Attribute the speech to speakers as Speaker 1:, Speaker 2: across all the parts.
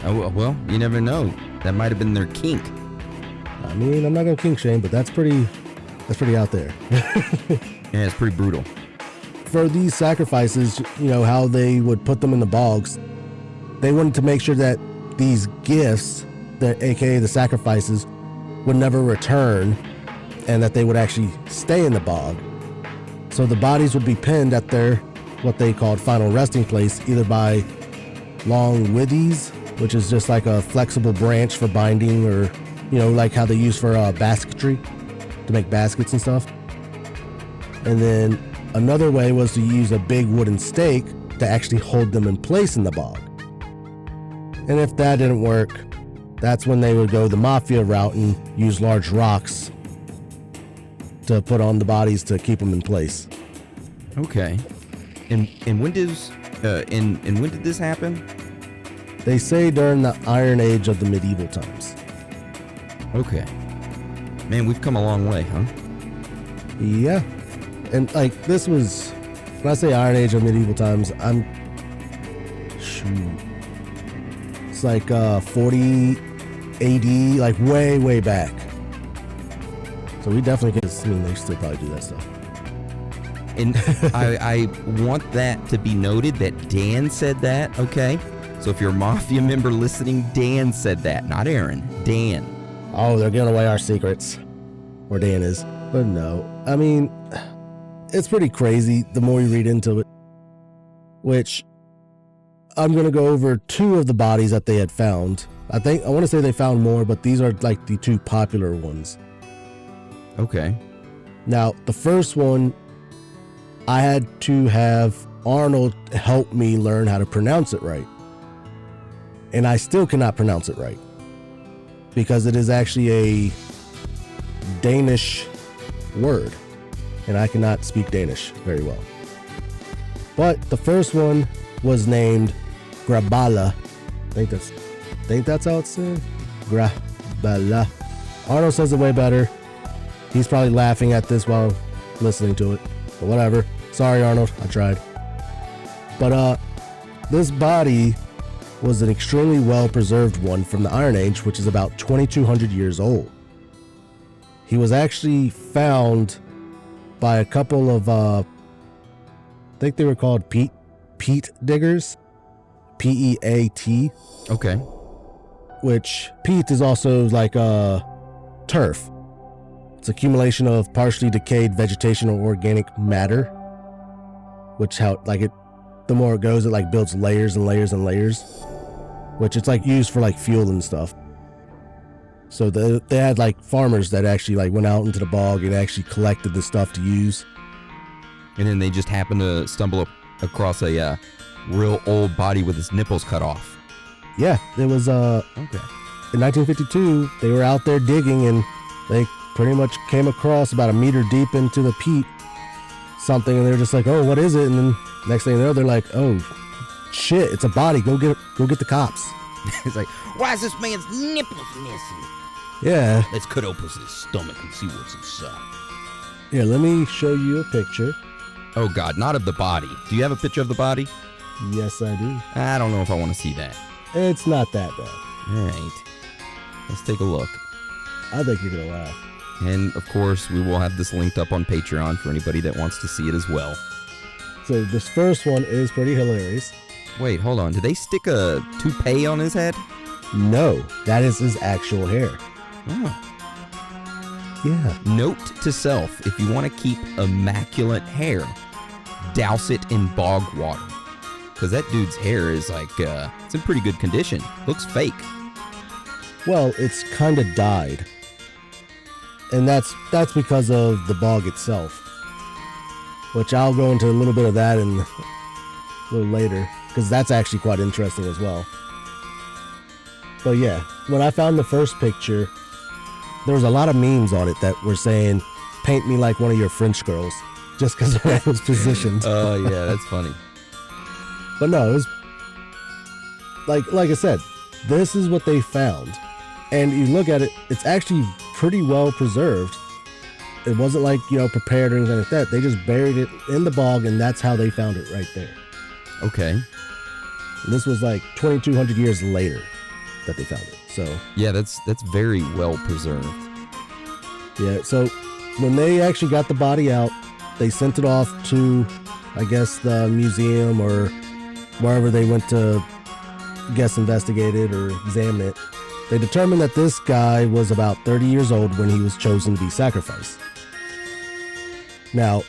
Speaker 1: Oh, well, you never know. That might have been their kink.
Speaker 2: I mean, I'm not gonna kink shame, but that's pretty out there.
Speaker 1: Yeah, it's pretty brutal.
Speaker 2: For these sacrifices, how they would put them in the bogs, they wanted to make sure that these gifts, aka the sacrifices, would never return and that they would actually stay in the bog. So the bodies would be pinned at their, what they called final resting place, either by long withies, which is just like a flexible branch for binding, or, like how they use for basketry to make baskets and stuff. And then another way was to use a big wooden stake to actually hold them in place in the bog. And if that didn't work, that's when they would go the mafia route and use large rocks to put on the bodies to keep them in place.
Speaker 1: Okay. And when does and when did this happen?
Speaker 2: They say during the Iron Age of the medieval times.
Speaker 1: Okay. Man, we've come a long way, huh?
Speaker 2: Yeah. And this was, when I say Iron Age of medieval times, it's like 40 AD, like way back. So we definitely can, they still probably do that stuff.
Speaker 1: And I want that to be noted that Dan said that, okay? So if you're a Mafia member listening, Dan said that, not Aaron, Dan.
Speaker 2: Oh, they're giving away our secrets. Or Dan is. But no. I mean, it's pretty crazy the more you read into it. Which, I'm going to go over 2 of the bodies that they had found. I want to say they found more, but these are like the 2 popular ones.
Speaker 1: Okay.
Speaker 2: Now, the first one, I had to have Arnold help me learn how to pronounce it right. And I still cannot pronounce it right, because it is actually a Danish word, and I cannot speak Danish very well. But the first one was named Grabala. I think that's how it's said. Grabala. Arnold says it way better. He's probably laughing at this while listening to it, but whatever. Sorry, Arnold, I tried. But this body was an extremely well-preserved one from the Iron Age, which is about 2,200 years old. He was actually found by a couple of, I think they were called peat diggers, P-E-A-T.
Speaker 1: Okay.
Speaker 2: Which peat is also like turf. It's accumulation of partially decayed vegetation or organic matter, which the more it goes, it builds layers and layers and layers, which it's used for fuel and stuff. So they had farmers that actually went out into the bog and actually collected the stuff to use.
Speaker 1: And then they just happened to stumble across a real old body with his nipples cut off.
Speaker 2: Yeah, it was
Speaker 1: okay.
Speaker 2: In 1952, they were out there digging, and they pretty much came across about a meter deep into the peat something, and they were just like, oh, what is it? And then next thing you know, they're like, oh shit, it's a body, go get the cops.
Speaker 1: It's like, why is this man's nipples missing?
Speaker 2: Yeah.
Speaker 1: Let's cut open his stomach and see what's inside.
Speaker 2: Here, let me show you a picture.
Speaker 1: Oh God, not of the body. Do you have a picture of the body?
Speaker 2: Yes, I do.
Speaker 1: I don't know if I want to see that.
Speaker 2: It's not that bad.
Speaker 1: All right. Let's take a look.
Speaker 2: I think you're going to laugh.
Speaker 1: And, of course, we will have this linked up on Patreon for anybody that wants to see it as well.
Speaker 2: So this first one is pretty hilarious.
Speaker 1: Wait, hold on. Did they stick a toupee on his head?
Speaker 2: No, that is his actual hair.
Speaker 1: Oh.
Speaker 2: Yeah.
Speaker 1: Note to self, if you want to keep immaculate hair, douse it in bog water. Because that dude's hair is it's in pretty good condition. Looks fake.
Speaker 2: Well, it's kind of dyed. And that's because of the bog itself. Which I'll go into a little bit of that a little later, because that's actually quite interesting as well. But yeah, when I found the first picture, there was a lot of memes on it that were saying, paint me like one of your French girls, just because the way it was positioned.
Speaker 1: Oh, yeah, that's funny.
Speaker 2: But no, it was, like I said, this is what they found. And you look at it, it's actually pretty well preserved. It wasn't prepared or anything like that. They just buried it in the bog, and that's how they found it right there.
Speaker 1: Okay.
Speaker 2: And this was 2,200 years later. that they found it. So
Speaker 1: Yeah, that's very well preserved.
Speaker 2: yeah, so when they actually got the body out, they sent it off to, I guess, the museum or wherever they went to, investigate it or examine it. They determined that this guy was about 30 years old when he was chosen to be sacrificed. Now,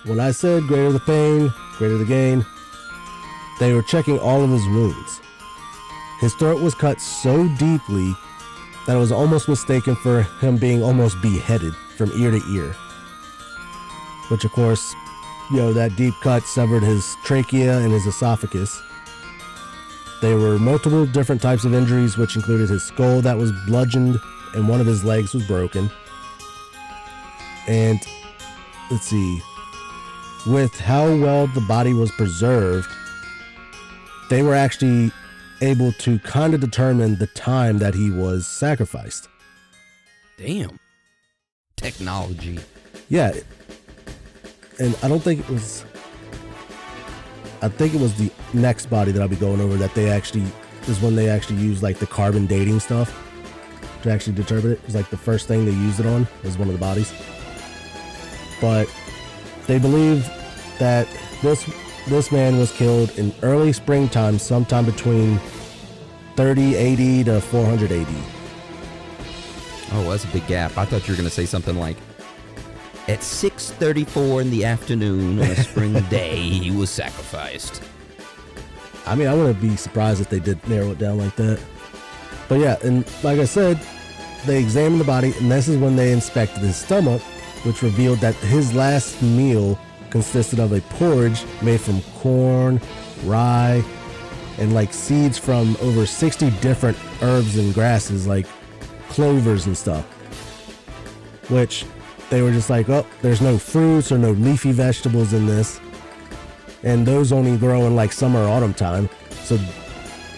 Speaker 2: when I said greater the pain, greater the gain, they were checking all of his wounds. His throat was cut so deeply that it was almost mistaken for him being almost beheaded from ear to ear. Which, of course, that deep cut severed his trachea and his esophagus. There were multiple different types of injuries, which included his skull that was bludgeoned and one of his legs was broken. And let's see, with how well the body was preserved, they were actually able to kind of determine the time that he was sacrificed.
Speaker 1: Damn. Technology.
Speaker 2: Yeah. And I think it was the next body that I'll be going over that is when they actually use like the carbon dating stuff to actually determine it. It was like the first thing they used it on was one of the bodies. But they believe that this man was killed in early springtime, sometime between 30 AD to 400 AD.
Speaker 1: Oh, that's a big gap. I thought you were going to say something like, at 6:34 in the afternoon on a spring day, he was sacrificed.
Speaker 2: I mean, I wouldn't be surprised if they did narrow it down like that. But yeah, and like I said, they examined the body, and this is when they inspected his stomach, which revealed that his last meal consisted of a porridge made from corn, rye, and like seeds from over 60 different herbs and grasses, like clovers and stuff. Which they were just like, oh, there's no fruits or no leafy vegetables in this. And those only grow in like summer or autumn time. So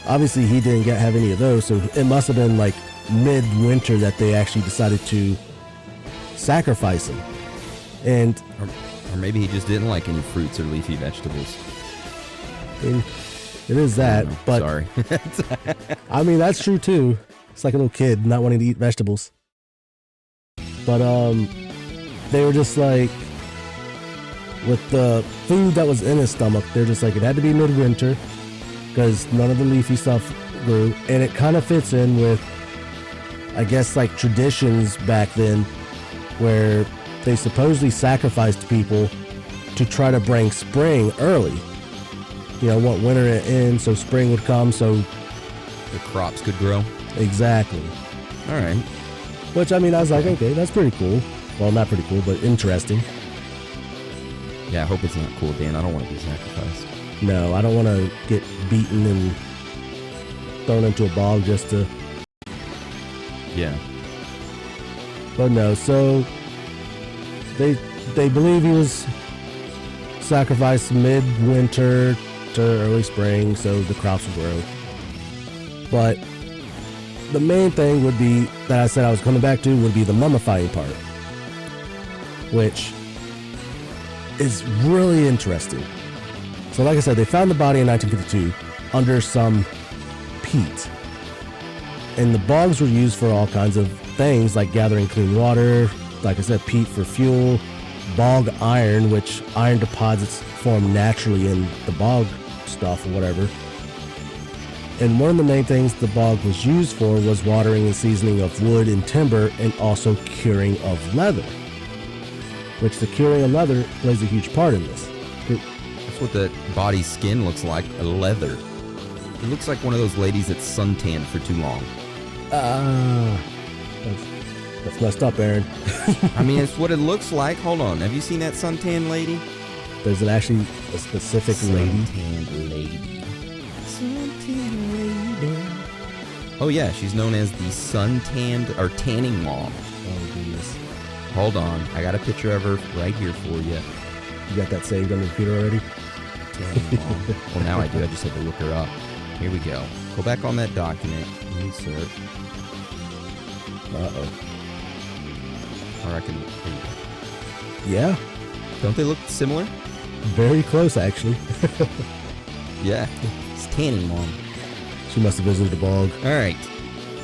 Speaker 2: obviously he didn't have any of those. So it must have been like mid-winter that they actually decided to sacrifice him. And
Speaker 1: or maybe he just didn't like any fruits or leafy vegetables.
Speaker 2: It is that, but
Speaker 1: sorry.
Speaker 2: I mean, that's true too. It's like a little kid not wanting to eat vegetables. But they were just like, with the food that was in his stomach, they're just like, it had to be midwinter because none of the leafy stuff grew, and it kind of fits in with, I guess, like traditions back then where they supposedly sacrificed people to try to bring spring early. Want winter to end so spring would come, so
Speaker 1: the crops could grow.
Speaker 2: Exactly.
Speaker 1: All right.
Speaker 2: Which, I mean, I was like, okay, that's pretty cool. Well, not pretty cool, but interesting.
Speaker 1: Yeah, I hope it's not cool, Dan. I don't want to be sacrificed.
Speaker 2: No, I don't want to get beaten and thrown into a bog just to...
Speaker 1: Yeah.
Speaker 2: But no, so they believe he was sacrificed mid-winter to early spring so the crops would grow. But the main thing would be, that I said I was coming back to, would be the mummifying part, which is really interesting. So like I said, they found the body in 1952 under some peat. And the bogs were used for all kinds of things, like gathering clean water, like I said, peat for fuel, bog iron, which iron deposits form naturally in the bog stuff or whatever. And one of the main things the bog was used for was watering and seasoning of wood and timber, and also curing of leather. Which the curing of leather plays a huge part in this.
Speaker 1: That's what the body's skin looks like, a leather. It looks like one of those ladies that's suntanned for too long.
Speaker 2: That's messed up, Aaron.
Speaker 1: I mean, it's what it looks like. Hold on. Have you seen that suntan lady?
Speaker 2: There's actually a specific lady.
Speaker 1: Suntan lady. Suntan lady. Oh, yeah. She's known as the suntanned or tanning mom.
Speaker 2: Oh, goodness.
Speaker 1: Hold on. I got a picture of her right here for you.
Speaker 2: You got that saved on the computer already?
Speaker 1: Tanning mom. Well, now I do. I just had to look her up. Here we go. Go back on that document. Insert.
Speaker 2: Uh-oh.
Speaker 1: Or I can... There you go.
Speaker 2: Yeah.
Speaker 1: Don't they look similar?
Speaker 2: Very close, actually.
Speaker 1: Yeah. It's tanning mom.
Speaker 2: She must have visited the bog.
Speaker 1: All right.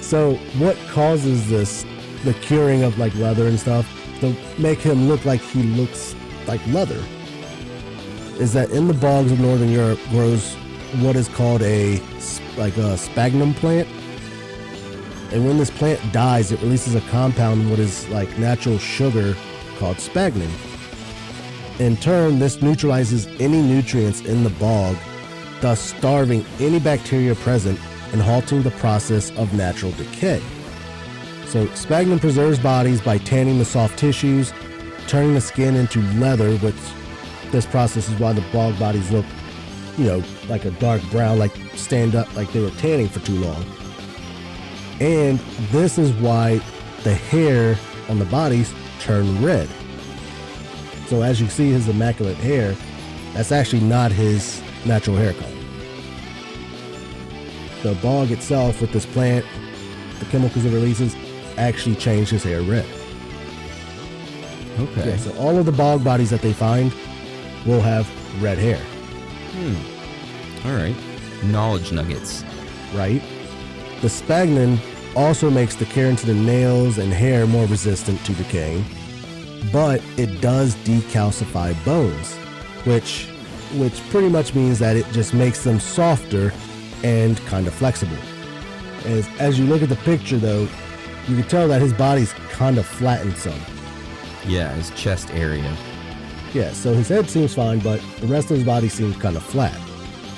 Speaker 2: So what causes this, the curing of like leather and stuff, to make him look like he looks like leather, is that in the bogs of Northern Europe grows what is called a sphagnum plant. And when this plant dies, it releases a compound, what is like natural sugar called sphagnum. In turn, this neutralizes any nutrients in the bog, thus starving any bacteria present and halting the process of natural decay. So sphagnum preserves bodies by tanning the soft tissues, turning the skin into leather, which this process is why the bog bodies look, like a dark brown, like stand up, like they were tanning for too long. And this is why the hair on the bodies turn red. So as you see his immaculate hair, that's actually not his natural hair color. The bog itself with this plant, the chemicals it releases, actually change his hair red.
Speaker 1: Okay.
Speaker 2: Yeah, so all of the bog bodies that they find will have red hair.
Speaker 1: All right. Knowledge nuggets.
Speaker 2: Right? The sphagnum also makes the keratin in nails and hair more resistant to decaying, but it does decalcify bones, which pretty much means that it just makes them softer and kind of flexible. As you look at the picture though, you can tell that his body's kind of flattened some.
Speaker 1: Yeah, his chest area.
Speaker 2: Yeah, so his head seems fine, but the rest of his body seems kind of flat.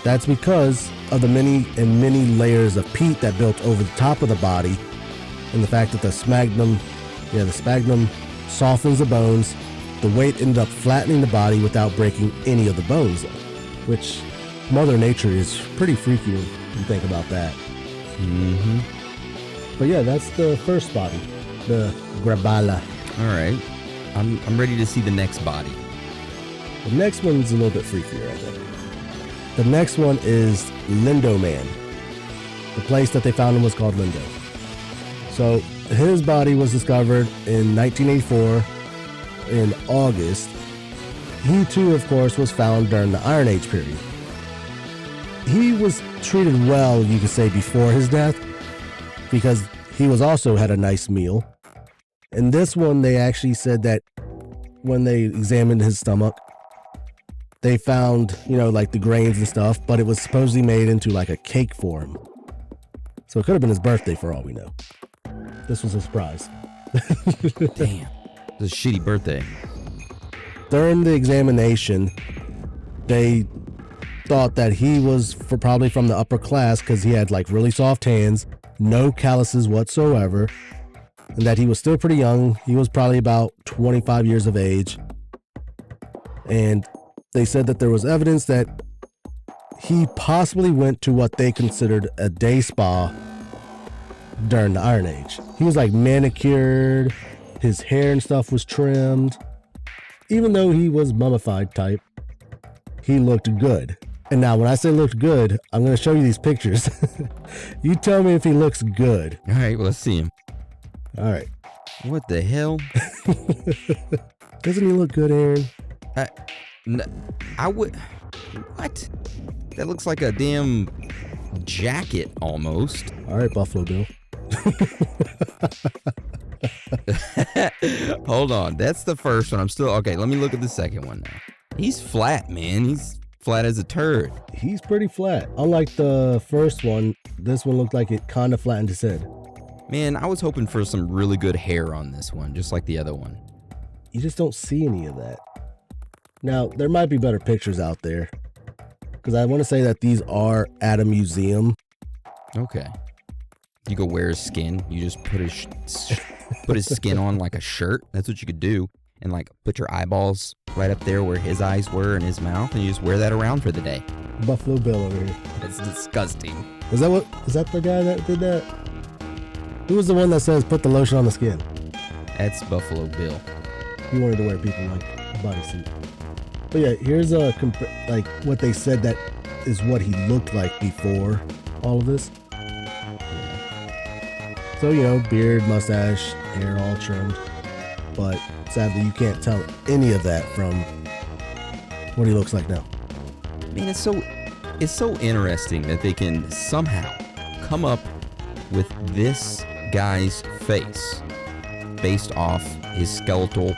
Speaker 2: That's because of the many layers of peat that built over the top of the body, and the fact that the sphagnum softens the bones. The weight ended up flattening the body without breaking any of the bones, which Mother Nature is pretty freaky when you think about that.
Speaker 1: Mm-hmm.
Speaker 2: But yeah, that's the first body, the Grabala.
Speaker 1: All right. I'm ready to see the next body.
Speaker 2: The next one's a little bit freakier, I think. The next one is Lindo Man. The place that they found him was called Lindo. So his body was discovered in 1984 in August. He too, of course, was found during the Iron Age period. He was treated well, you could say, before his death, because he was also had a nice meal. And this one, they actually said that when they examined his stomach, they found, like the grains and stuff, but it was supposedly made into like a cake for him. So it could have been his birthday for all we know. This was a surprise.
Speaker 1: Damn. It's a shitty birthday.
Speaker 2: During the examination, they thought that he was probably from the upper class because he had like really soft hands, no calluses whatsoever, and that he was still pretty young. He was probably about 25 years of age. And they said that there was evidence that he possibly went to what they considered a day spa during the Iron Age. He was like manicured, his hair and stuff was trimmed. Even though he was mummified type, he looked good. And now when I say looked good, I'm going to show you these pictures. You tell me if he looks good.
Speaker 1: All right, well, let's see him.
Speaker 2: All right.
Speaker 1: What the hell?
Speaker 2: Doesn't he look good, Aaron?
Speaker 1: I would... What? That looks like a damn jacket almost.
Speaker 2: All right, Buffalo Bill.
Speaker 1: Hold on. That's the first one. I'm still... Okay, let me look at the second one now. He's flat, man. He's flat as a turd.
Speaker 2: He's pretty flat. Unlike the first one, this one looked like it kind of flattened his head.
Speaker 1: Man, I was hoping for some really good hair on this one, just like the other one.
Speaker 2: You just don't see any of that. Now, there might be better pictures out there, because I want to say that these are at a museum.
Speaker 1: Okay. You go wear his skin. You just put his skin on like a shirt. That's what you could do. And like put your eyeballs right up there where his eyes were in his mouth, and you just wear that around for the day.
Speaker 2: Buffalo Bill over here.
Speaker 1: That's disgusting.
Speaker 2: Is that the guy that did that? Who was the one that says put the lotion on the skin?
Speaker 1: That's Buffalo Bill.
Speaker 2: He wanted to wear people like a bodysuit. But yeah, here's like what they said that is what he looked like before all of this. So, beard, mustache, hair all trimmed. But sadly, you can't tell any of that from what he looks like now.
Speaker 1: Man, it's so interesting that they can somehow come up with this guy's face based off his skeletal